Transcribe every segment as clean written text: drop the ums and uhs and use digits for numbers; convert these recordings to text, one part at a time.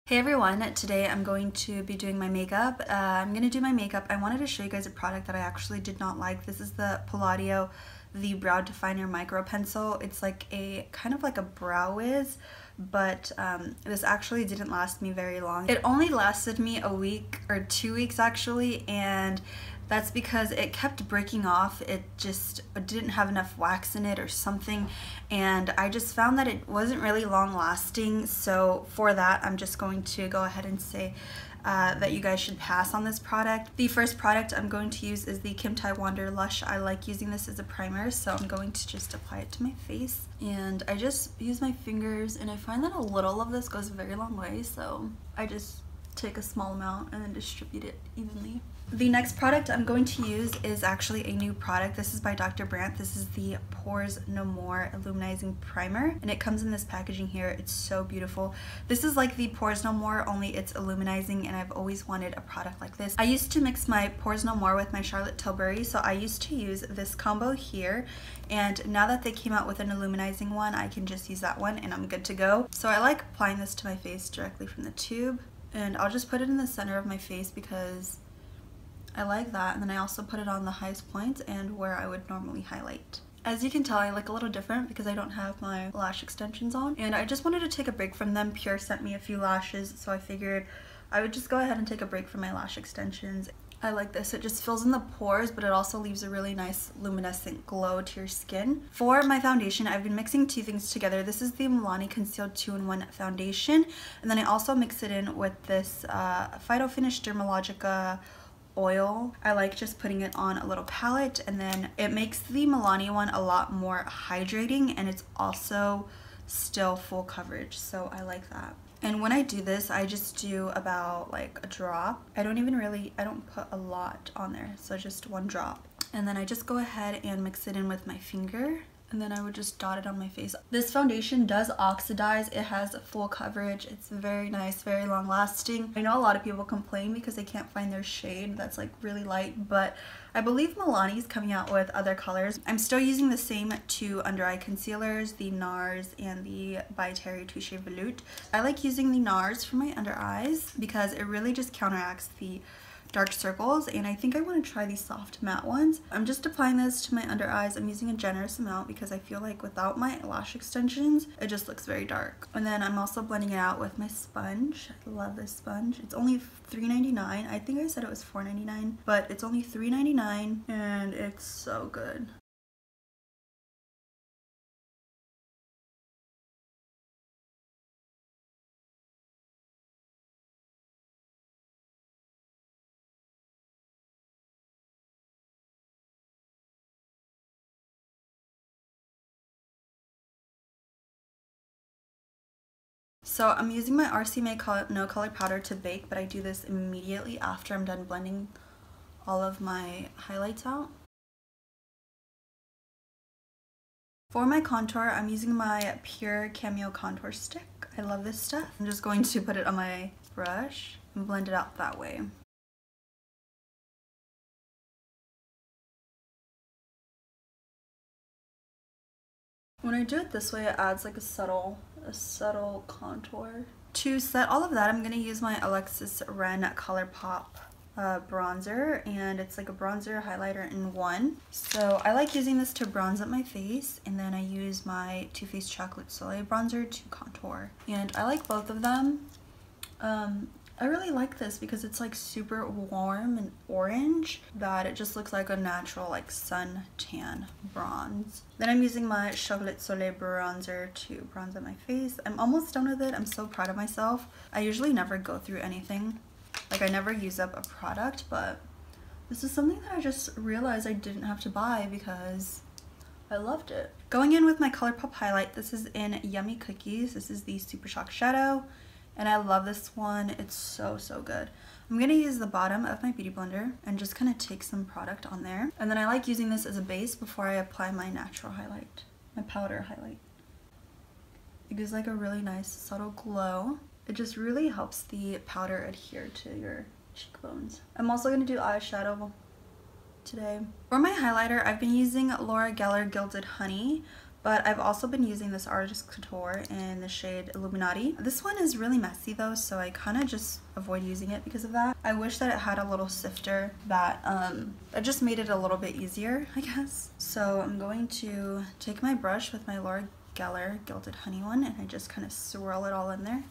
Hey everyone, today I'm going to be doing my makeup. I'm going to do my makeup. I wanted to show you guys a product that I actually did not like. This is the Palladio, the Brow Definer Micro Pencil. It's like a kind of like a brow wiz, but this actually didn't last me very long. It only lasted me a week or 2 weeks actually, and that's because it kept breaking off. It just didn't have enough wax in it or something, and I just found that it wasn't really long lasting. So for that, I'm just going to go ahead and say that you guys should pass on this product. The first product I'm going to use is the Kim Tai Wander Lush. I like using this as a primer, so I'm going to just apply it to my face. And I just use my fingers, and I find that a little of this goes a very long way, so I just take a small amount and then distribute it evenly. The next product I'm going to use is actually a new product. This is by Dr. Brandt. This is the Pores No More Illuminating Primer, and it comes in this packaging here. It's so beautiful. This is like the Pores No More, only it's illuminating, and I've always wanted a product like this. I used to mix my Pores No More with my Charlotte Tilbury, so I used to use this combo here, and now that they came out with an illuminating one, I can just use that one and I'm good to go. So I like applying this to my face directly from the tube, and I'll just put it in the center of my face because I like that, and then I also put it on the highest points and where I would normally highlight. As you can tell, I look a little different because I don't have my lash extensions on, and I just wanted to take a break from them. Pure sent me a few lashes, so I figured I would just go ahead and take a break from my lash extensions. I like this. It just fills in the pores, but it also leaves a really nice luminescent glow to your skin. For my foundation, I've been mixing two things together. This is the Milani Concealed 2-in-1 Foundation, and then I also mix it in with this Phyto Finish Dermalogica oil. I like just putting it on a little palette, and then it makes the Milani one a lot more hydrating, and it's also still full coverage, so I like that. And when I do this, I just do about like a drop. I don't put a lot on there, so just one drop. And then I just go ahead and mix it in with my finger, and then I would just dot it on my face. This foundation does oxidize. It has full coverage. It's very nice, very long lasting. I know a lot of people complain because they can't find their shade that's like really light, but I believe Milani's coming out with other colors. I'm still using the same two under eye concealers, the NARS and the By Terry Touche Veloute. I like using the NARS for my under eyes because it really just counteracts the dark circles, and I think I want to try these soft matte ones. I'm just applying this to my under eyes. I'm using a generous amount because I feel like without my lash extensions, it just looks very dark. And then I'm also blending it out with my sponge. I love this sponge. It's only $3.99. I think I said it was $4.99, but it's only $3.99, and it's so good. So I'm using my RC No Color Powder to bake, but I do this immediately after I'm done blending all of my highlights out. For my contour, I'm using my Pure Cameo Contour Stick. I love this stuff. I'm just going to put it on my brush and blend it out that way. When I do it this way, it adds like a subtle contour. To set all of that, I'm going to use my Alexis Ren ColourPop bronzer, and it's like a bronzer highlighter in one. So I like using this to bronze up my face, and then I use my Too Faced Chocolate Soleil bronzer to contour. And I like both of them. I really like this because it's like super warm and orange that it just looks like a natural like sun tan bronze. Then I'm using my Chocolate Soleil bronzer to bronze up my face. I'm almost done with it. I'm so proud of myself. I usually never go through anything. Like I never use up a product, but this is something that I just realized I didn't have to buy because I loved it. Going in with my ColourPop highlight, this is in Yummy Cookies. This is the Super Shock Shadow, and I love this one. It's so good. I'm going to use the bottom of my beauty blender and just kind of take some product on there. And then I like using this as a base before I apply my natural highlight, my powder highlight. It gives like a really nice subtle glow. It just really helps the powder adhere to your cheekbones. I'm also going to do eyeshadow today. For my highlighter, I've been using Laura Geller Gilded Honey But I've also been using this Artist Couture in the shade Illuminating. This one is really messy though, so I kind of just avoid using it because of that. I wish that it had a little sifter that just made it a little bit easier, I guess. So I'm going to take my brush with my Laura Geller Gilded Honey one, and I just kind of swirl it all in there.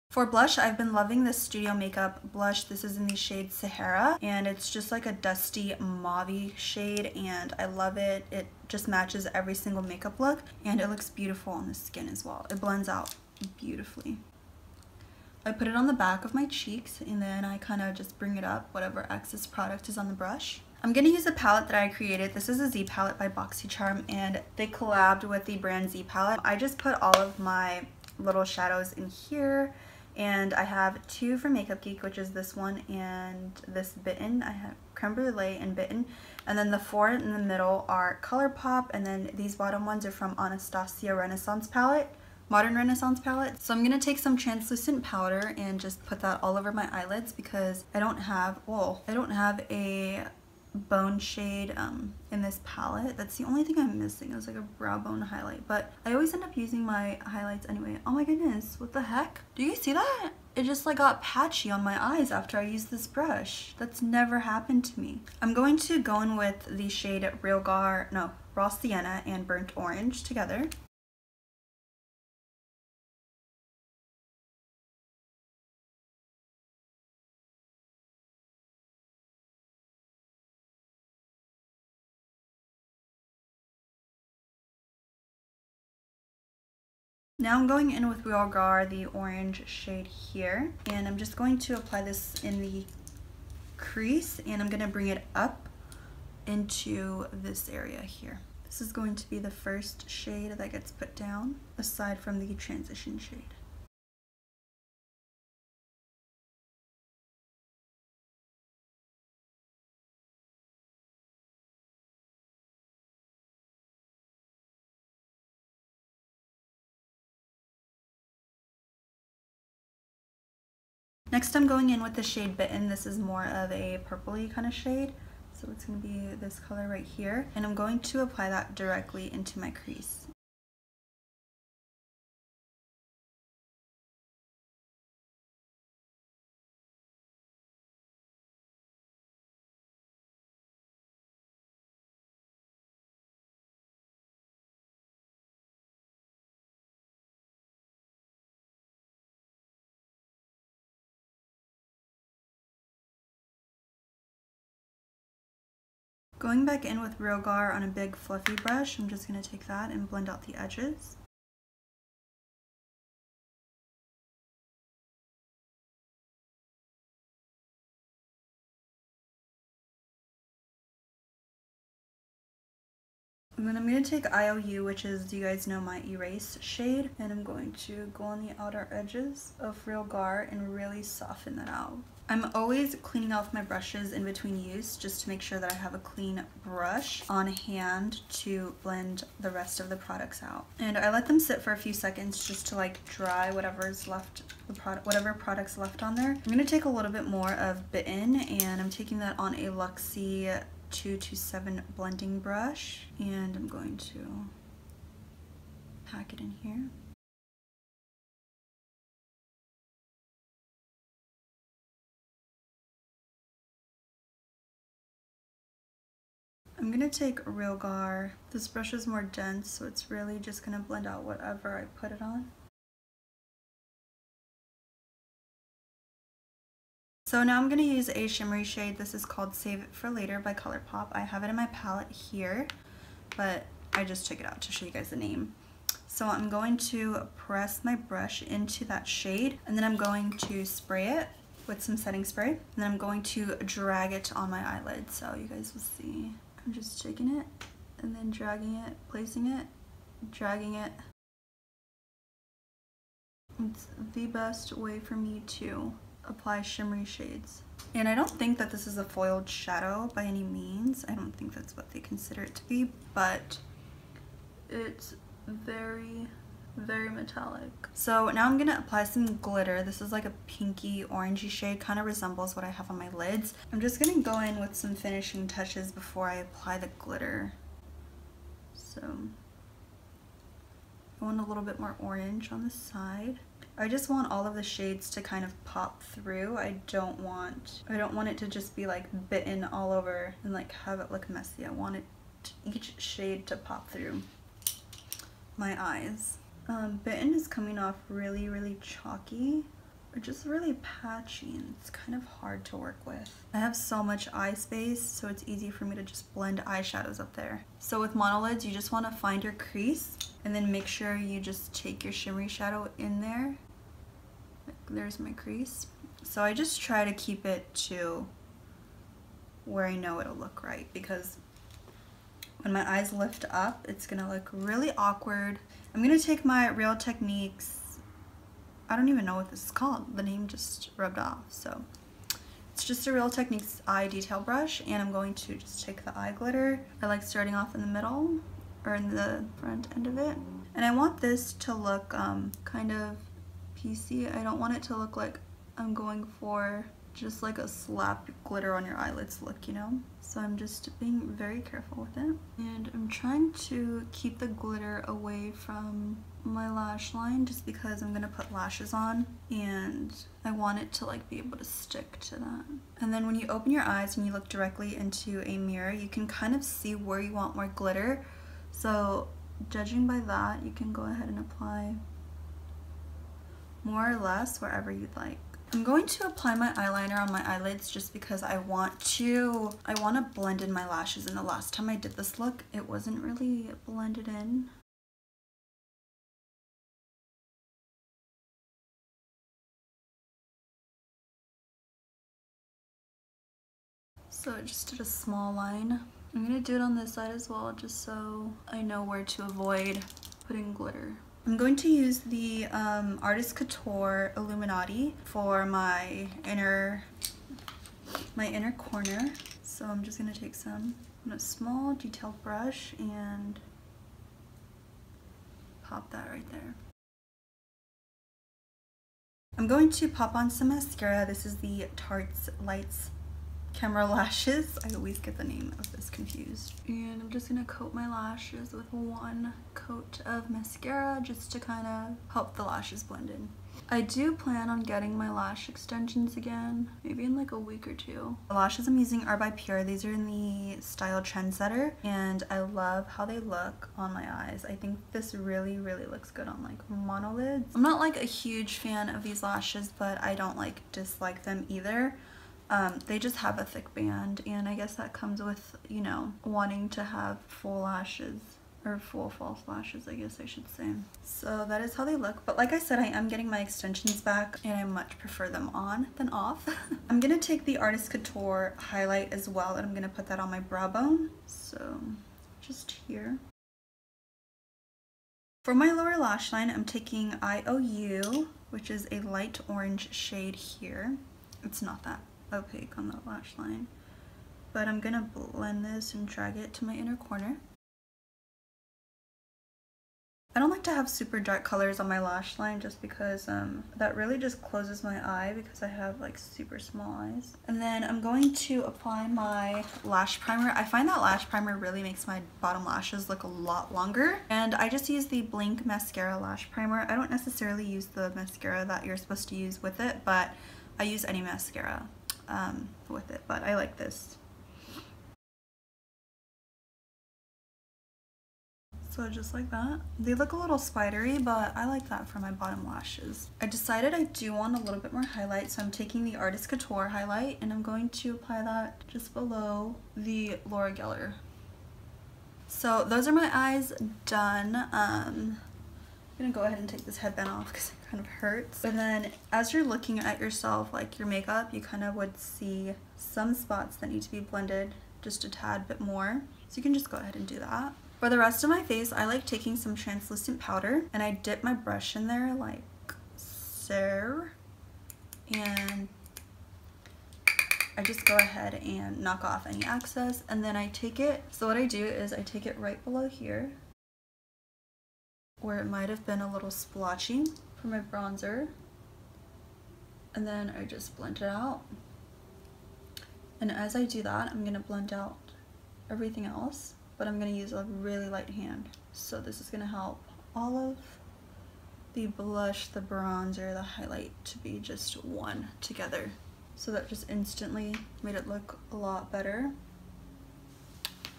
For blush, I've been loving this Studio Makeup blush. This is in the shade Sahara, and it's just like a dusty mauve shade, and I love it. It just matches every single makeup look, and it looks beautiful on the skin as well. It blends out beautifully. I put it on the back of my cheeks, and then I kind of just bring it up, whatever excess product is on the brush. I'm going to use a palette that I created. This is a Z palette by BoxyCharm, and they collabed with the Brandt Z palette. I just put all of my little shadows in here. And I have two from Makeup Geek, which is this one and this Bitten. I have Creme Brulee and Bitten. And then the four in the middle are ColourPop, and then these bottom ones are from Anastasia Renaissance palette, Modern Renaissance palette. So I'm going to take some translucent powder and just put that all over my eyelids because I don't have a bone shade in this palette. That's the only thing I'm missing. It was like a brow bone highlight, but I always end up using my highlights anyway. Oh my goodness, what the heck? Do you see that? It just like got patchy on my eyes after I used this brush. That's never happened to me. I'm going to go in with the shade Raw Sienna and Burnt Orange together. Now I'm going in with Real Gar, the orange shade here, and I'm just going to apply this in the crease, and I'm going to bring it up into this area here. This is going to be the first shade that gets put down, aside from the transition shade. Next I'm going in with the shade Bitten. This is more of a purpley kind of shade, so it's going to be this color right here, and I'm going to apply that directly into my crease. Going back in with Real Gar on a big fluffy brush, I'm just going to take that and blend out the edges. And then I'm going to take IOU, which is, you guys know, my erase shade, and I'm going to go on the outer edges of Real Gar and really soften that out. I'm always cleaning off my brushes in between use just to make sure that I have a clean brush on hand to blend the rest of the products out. And I let them sit for a few seconds just to like dry whatever's left, whatever product's left on there. I'm going to take a little bit more of Bitten, and I'm taking that on a Luxie 227 blending brush, and I'm going to pack it in here. I'm going to take Real Gar. This brush is more dense, so it's really just going to blend out whatever I put it on. So now I'm going to use a shimmery shade. This is called Save It For Later by ColourPop. I have it in my palette here, but I just took it out to show you guys the name. So I'm going to press my brush into that shade, and then I'm going to spray it with some setting spray, and then I'm going to drag it on my eyelid so you guys will see. I'm just taking it and then dragging it, placing it, dragging it. It's the best way for me to apply shimmery shades. And I don't think that this is a foiled shadow by any means. I don't think that's what they consider it to be, but it's very, very metallic. So now I'm gonna apply some glitter. This is like a pinky orangey shade, kind of resembles what I have on my lids. I'm just gonna go in with some finishing touches before I apply the glitter. So I want a little bit more orange on the side. I just want all of the shades to kind of pop through. I don't want it to just be like bitten all over and like have it look messy. I want it each shade to pop through my eyes. Bitten is coming off really, really chalky, or just really patchy, and it's kind of hard to work with. I have so much eye space, so it's easy for me to just blend eyeshadows up there. So with monolids, you just want to find your crease, and then make sure you just take your shimmery shadow in there. Like, there's my crease. So I just try to keep it to where I know it'll look right, because when my eyes lift up, it's gonna look really awkward. I'm gonna take my Real Techniques, I don't even know what this is called, the name just rubbed off. So it's just a Real Techniques eye detail brush, and I'm going to just take the eye glitter. I like starting off in the middle, or in the front end of it. And I want this to look kind of piecey. I don't want it to look like I'm going for just like a slap glitter on your eyelids look, you know? So I'm just being very careful with it. And I'm trying to keep the glitter away from my lash line, just because I'm gonna put lashes on and I want it to like be able to stick to that. And then when you open your eyes and you look directly into a mirror, you can kind of see where you want more glitter. So judging by that, you can go ahead and apply more or less wherever you'd like. I'm going to apply my eyeliner on my eyelids just because I want to blend in my lashes, and the last time I did this look, it wasn't really blended in. So I just did a small line. I'm gonna do it on this side as well, just so I know where to avoid putting glitter. I'm going to use the Artist Couture Illuminating for my inner corner. So I'm just gonna take some on a small detailed brush and pop that right there. I'm going to pop on some mascara. This is the Tarte's Lights Camera Lashes. I always get the name of this confused. And I'm just gonna coat my lashes with one coat of mascara just to kind of help the lashes blend in. I do plan on getting my lash extensions again, maybe in like a week or two. The lashes I'm using are by Pure. These are in the style Trendsetter, and I love how they look on my eyes. I think this really, really looks good on like monolids. I'm not like a huge fan of these lashes, but I don't like dislike them either. They just have a thick band, and I guess that comes with, you know, wanting to have full lashes, or full false lashes, I guess I should say. So that is how they look, but like I said, I am getting my extensions back, and I much prefer them on than off. I'm gonna take the Artist Couture highlight as well, and I'm gonna put that on my brow bone, so just here. For my lower lash line, I'm taking IOU, which is a light orange shade here. It's not that opaque on the lash line, but I'm gonna blend this and drag it to my inner corner. I don't like to have super dark colors on my lash line just because that really just closes my eye, because I have like super small eyes. And then I'm going to apply my lash primer. I find that lash primer really makes my bottom lashes look a lot longer, and I just use the Blink mascara lash primer. I don't necessarily use the mascara that you're supposed to use with it, but I use any mascara with it, but I like this. So just like that. They look a little spidery, but I like that for my bottom lashes. I decided I do want a little bit more highlight, so I'm taking the Artist Couture highlight, and I'm going to apply that just below the Laura Geller. So those are my eyes done. I'm gonna go ahead and take this headband off because it kind of hurts. And then as you're looking at yourself, like your makeup, you kind of would see some spots that need to be blended just a tad bit more. So you can just go ahead and do that. For the rest of my face, I like taking some translucent powder, and I dip my brush in there like so. And I just go ahead and knock off any excess, and then I take it, so what I do is I take it right below here, where it might have been a little splotchy for my bronzer. And then I just blend it out. And as I do that, I'm going to blend out everything else, but I'm going to use a really light hand. So this is going to help all of the blush, the bronzer, the highlight to be just one together. So that just instantly made it look a lot better.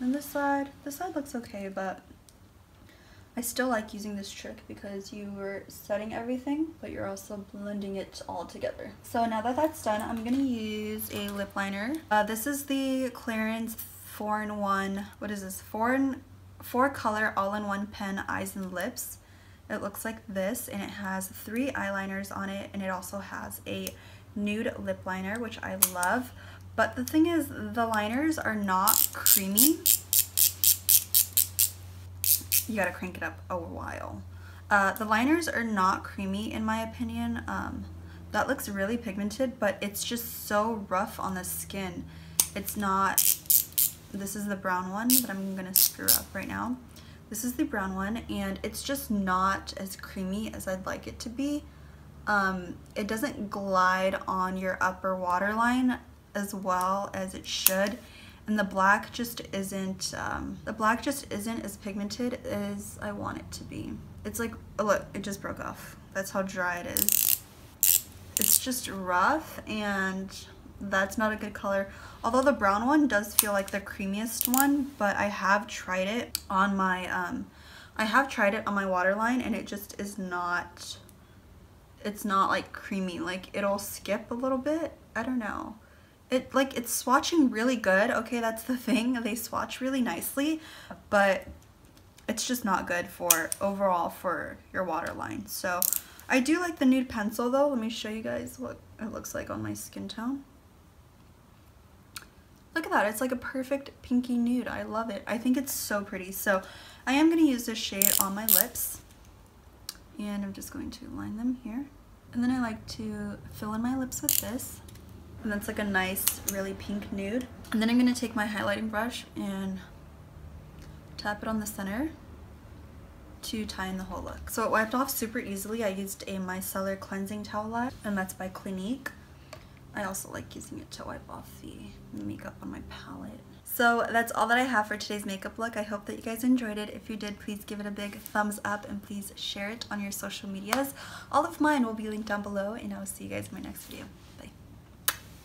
And this side looks okay, but I still like using this trick because you were setting everything, but you're also blending it all together. So now that that's done, I'm gonna use a lip liner. This is the Clarins 4-in-1, what is this? 4 color all-in-one pen eyes and lips. It looks like this, and it has 3 eyeliners on it, and it also has a nude lip liner, which I love. But the thing is, the liners are not creamy. You gotta crank it up a while. The liners are not creamy in my opinion. That looks really pigmented, but it's just so rough on the skin. It's not, this is the brown one, but I'm gonna screw up right now. This is the brown one, and it's just not as creamy as I'd like it to be. It doesn't glide on your upper waterline as well as it should. And the black just isn't as pigmented as I want it to be. It's like, oh look, it just broke off. That's how dry it is. It's just rough, and that's not a good color. Although the brown one does feel like the creamiest one, but I have tried it on my waterline, and it just is not, it's not like creamy. Like, it'll skip a little bit. I don't know. It's swatching really good. Okay, that's the thing. They swatch really nicely, but it's just not good for overall for your waterline. So I do like the nude pencil though. Let me show you guys what it looks like on my skin tone. Look at that. It's like a perfect pinky nude. I love it. I think it's so pretty. So I am going to use this shade on my lips, and I'm just going to line them here. And then I like to fill in my lips with this. And that's like a nice, really pink nude. And then I'm going to take my highlighting brush and tap it on the center to tie in the whole look. So it wiped off super easily. I used a micellar cleansing towelette, and that's by Clinique. I also like using it to wipe off the makeup on my palette. So that's all that I have for today's makeup look. I hope that you guys enjoyed it. If you did, please give it a big thumbs up, and please share it on your social medias. All of mine will be linked down below, and I will see you guys in my next video.